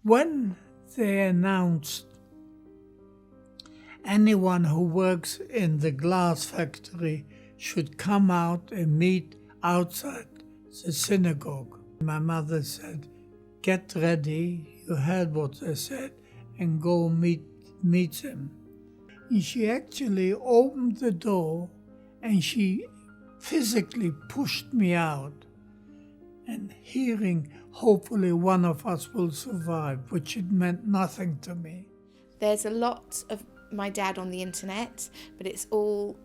When they announced anyone who works in the glass factory should come out and meet outside the synagogue, my mother said, "Get ready, you heard what they said, and go meet them." And she actually opened the door and she physically pushed me out, and hearing hopefully one of us will survive, which it meant nothing to me. There's a lot of my dad on the internet, but it's all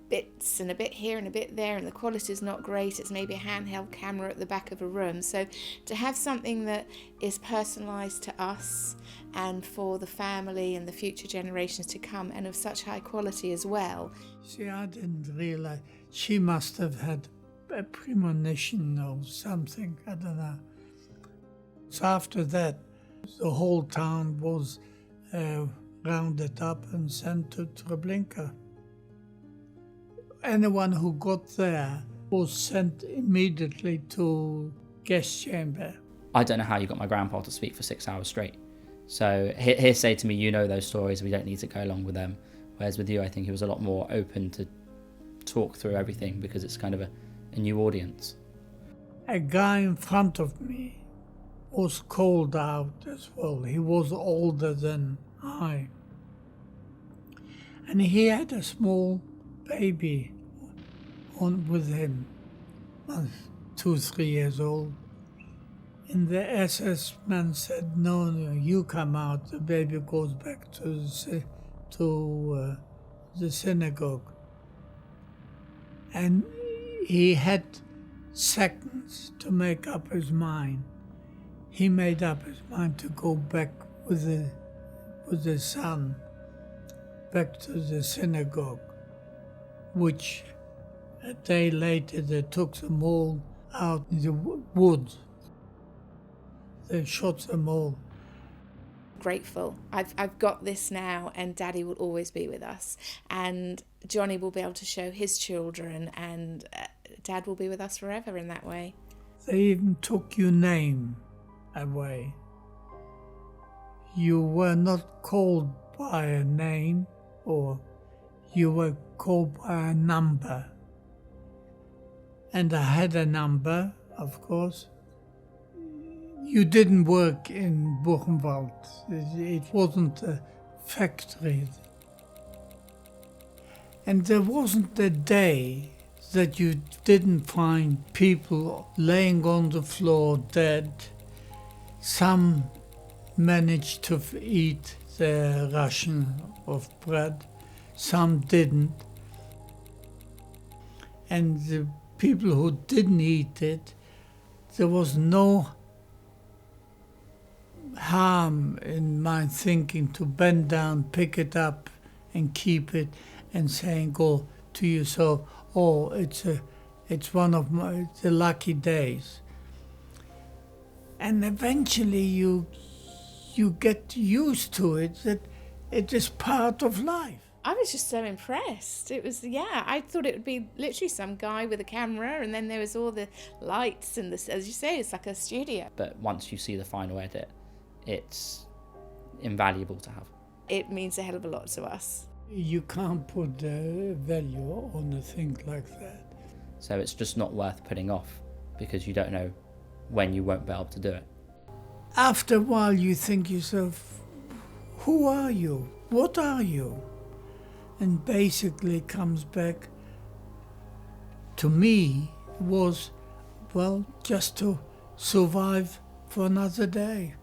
bits and a bit here and a bit there, and the quality is not great. It's maybe a handheld camera at the back of a room. So to have something that is personalised to us and for the family and the future generations to come, and of such high quality as well. See, I didn't realize. She must have had a premonition or something, I don't know. So after that, the whole town was rounded up and sent to Treblinka. Anyone who got there was sent immediately to guest chamber. I don't know how you got my grandpa to speak for 6 hours straight. So he'll say to me, you know those stories, we don't need to go along with them. Whereas with you, I think he was a lot more open to talk through everything because it's kind of a new audience. A guy in front of me was called out as well. He was older than I. And he had a small baby on with him, 2-3 years old. And the SS man said, no, you come out, the baby goes back to the synagogue. And he had seconds to make up his mind. He made up his mind to go back with the son back to the synagogue, which a day later they took them all out in the woods. They shot them all. Grateful. I've got this now, and Daddy will always be with us, and Johnny will be able to show his children, and Dad will be with us forever in that way. They even took your name away. You were not called by a name, or you were called by a number. And I had a number, of course. You didn't work in Buchenwald. It wasn't a factory. And there wasn't a day that you didn't find people laying on the floor dead. Some managed to eat their ration of bread, some didn't. And the people who didn't eat it, there was no harm in my thinking to bend down, pick it up and keep it, and saying, go to yourself, oh, it's one of the lucky days. And eventually you get used to it, that it is part of life. I was just so impressed. It was, I thought it would be literally some guy with a camera, and then there was all the lights and this, as you say, it's like a studio. But once you see the final edit, it's invaluable to have. It means a hell of a lot to us. You can't put a value on a thing like that. So it's just not worth putting off because you don't know when you won't be able to do it. After a while you think yourself, who are you? What are you? And basically it comes back to me was, well, just to survive for another day.